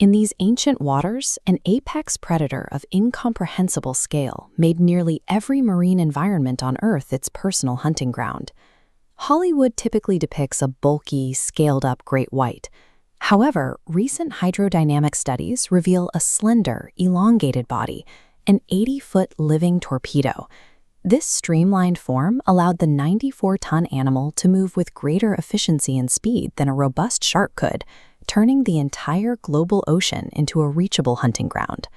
In these ancient waters, an apex predator of incomprehensible scale made nearly every marine environment on Earth its personal hunting ground. Hollywood typically depicts a bulky, scaled-up great white. However, recent hydrodynamic studies reveal a slender, elongated body, an 80-foot living torpedo. This streamlined form allowed the 94-ton animal to move with greater efficiency and speed than a robust shark could, turning the entire global ocean into a reachable hunting ground.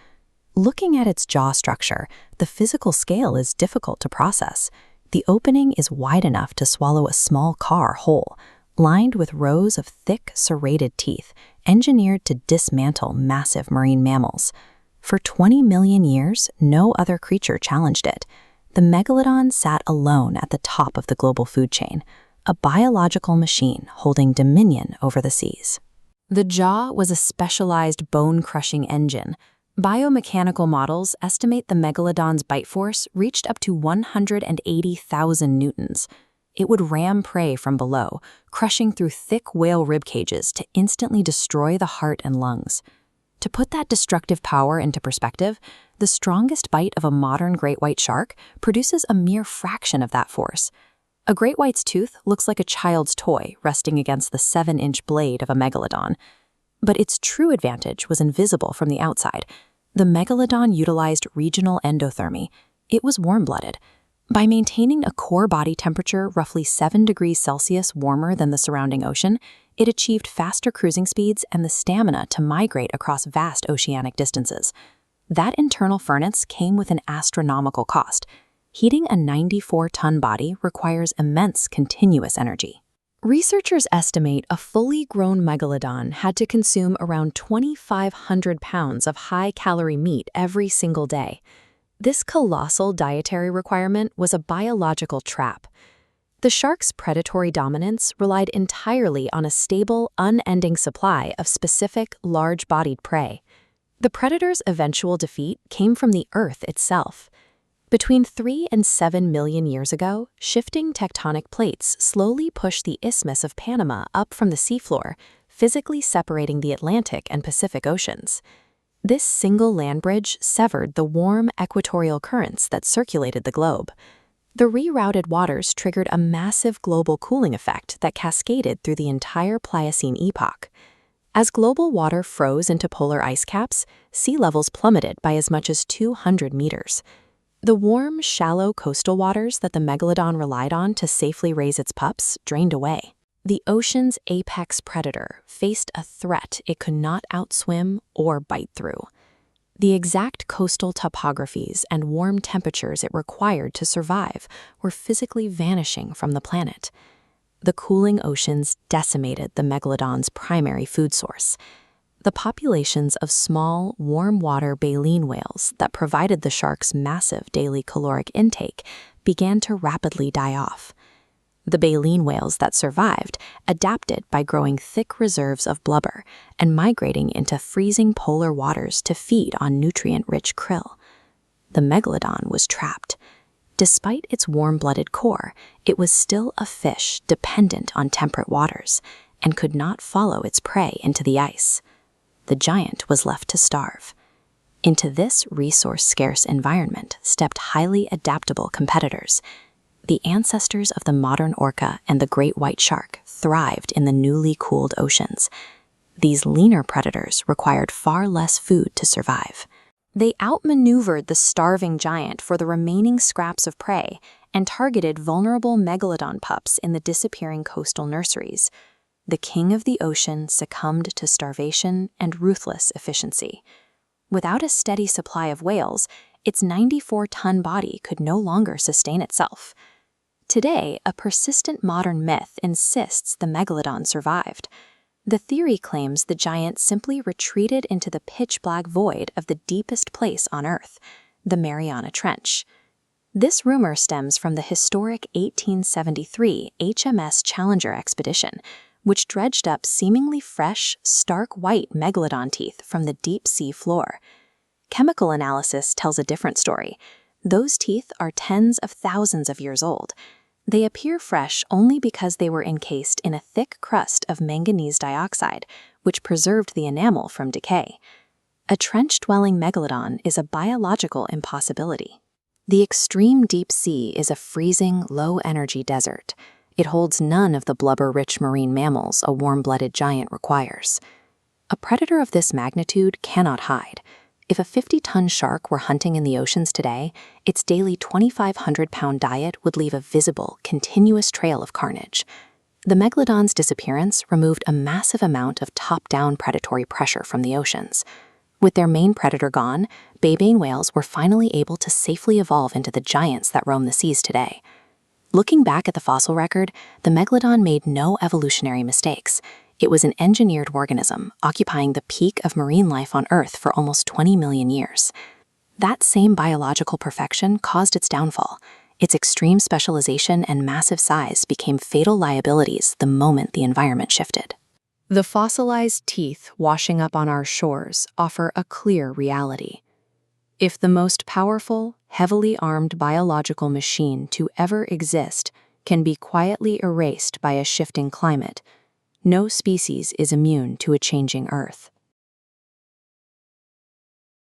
Looking at its jaw structure, the physical scale is difficult to process. The opening is wide enough to swallow a small car whole, lined with rows of thick, serrated teeth, engineered to dismantle massive marine mammals. For 20 million years, no other creature challenged it. The Megalodon sat alone at the top of the global food chain, a biological machine holding dominion over the seas. The jaw was a specialized bone-crushing engine. Biomechanical models estimate the Megalodon's bite force reached up to 180,000 newtons. It would ram prey from below, crushing through thick whale rib cages to instantly destroy the heart and lungs. To put that destructive power into perspective, the strongest bite of a modern great white shark produces a mere fraction of that force. A great white's tooth looks like a child's toy resting against the 7-inch blade of a megalodon. But its true advantage was invisible from the outside. The megalodon utilized regional endothermy. It was warm-blooded. By maintaining a core body temperature roughly 7 degrees Celsius warmer than the surrounding ocean, it achieved faster cruising speeds and the stamina to migrate across vast oceanic distances. That internal furnace came with an astronomical cost. Heating a 94-ton body requires immense continuous energy. Researchers estimate a fully grown megalodon had to consume around 2,500 pounds of high-calorie meat every single day. This colossal dietary requirement was a biological trap. The shark's predatory dominance relied entirely on a stable, unending supply of specific, large-bodied prey. The predator's eventual defeat came from the Earth itself. Between 3 and 7 million years ago, shifting tectonic plates slowly pushed the Isthmus of Panama up from the seafloor, physically separating the Atlantic and Pacific Oceans. This single land bridge severed the warm equatorial currents that circulated the globe. The rerouted waters triggered a massive global cooling effect that cascaded through the entire Pliocene epoch. As global water froze into polar ice caps, sea levels plummeted by as much as 200 meters. The warm, shallow coastal waters that the megalodon relied on to safely raise its pups drained away. The ocean's apex predator faced a threat it could not outswim or bite through. The exact coastal topographies and warm temperatures it required to survive were physically vanishing from the planet. The cooling oceans decimated the megalodon's primary food source. The populations of small, warm-water baleen whales that provided the shark's massive daily caloric intake began to rapidly die off. The baleen whales that survived adapted by growing thick reserves of blubber and migrating into freezing polar waters to feed on nutrient-rich krill. The megalodon was trapped. Despite its warm-blooded core, it was still a fish dependent on temperate waters and could not follow its prey into the ice. The giant was left to starve. Into this resource-scarce environment stepped highly adaptable competitors. The ancestors of the modern orca and the great white shark thrived in the newly cooled oceans. These leaner predators required far less food to survive. They outmaneuvered the starving giant for the remaining scraps of prey and targeted vulnerable megalodon pups in the disappearing coastal nurseries. The king of the ocean succumbed to starvation and ruthless efficiency. Without a steady supply of whales, its 94-ton body could no longer sustain itself. Today, a persistent modern myth insists the megalodon survived. The theory claims the giant simply retreated into the pitch-black void of the deepest place on Earth, the Mariana Trench. This rumor stems from the historic 1873 HMS Challenger expedition, which dredged up seemingly fresh, stark white megalodon teeth from the deep sea floor. Chemical analysis tells a different story. Those teeth are tens of thousands of years old. They appear fresh only because they were encased in a thick crust of manganese dioxide, which preserved the enamel from decay. A trench-dwelling megalodon is a biological impossibility. The extreme deep sea is a freezing, low-energy desert. It holds none of the blubber-rich marine mammals a warm-blooded giant requires. A predator of this magnitude cannot hide. If a 50-ton shark were hunting in the oceans today, its daily 2,500-pound diet would leave a visible, continuous trail of carnage. The megalodon's disappearance removed a massive amount of top-down predatory pressure from the oceans. With their main predator gone, baleen whales were finally able to safely evolve into the giants that roam the seas today. Looking back at the fossil record, the megalodon made no evolutionary mistakes. It was an engineered organism, occupying the peak of marine life on Earth for almost 20 million years. That same biological perfection caused its downfall. Its extreme specialization and massive size became fatal liabilities the moment the environment shifted. The fossilized teeth washing up on our shores offer a clear reality. If the most powerful, heavily armed biological machine to ever exist can be quietly erased by a shifting climate, no species is immune to a changing Earth.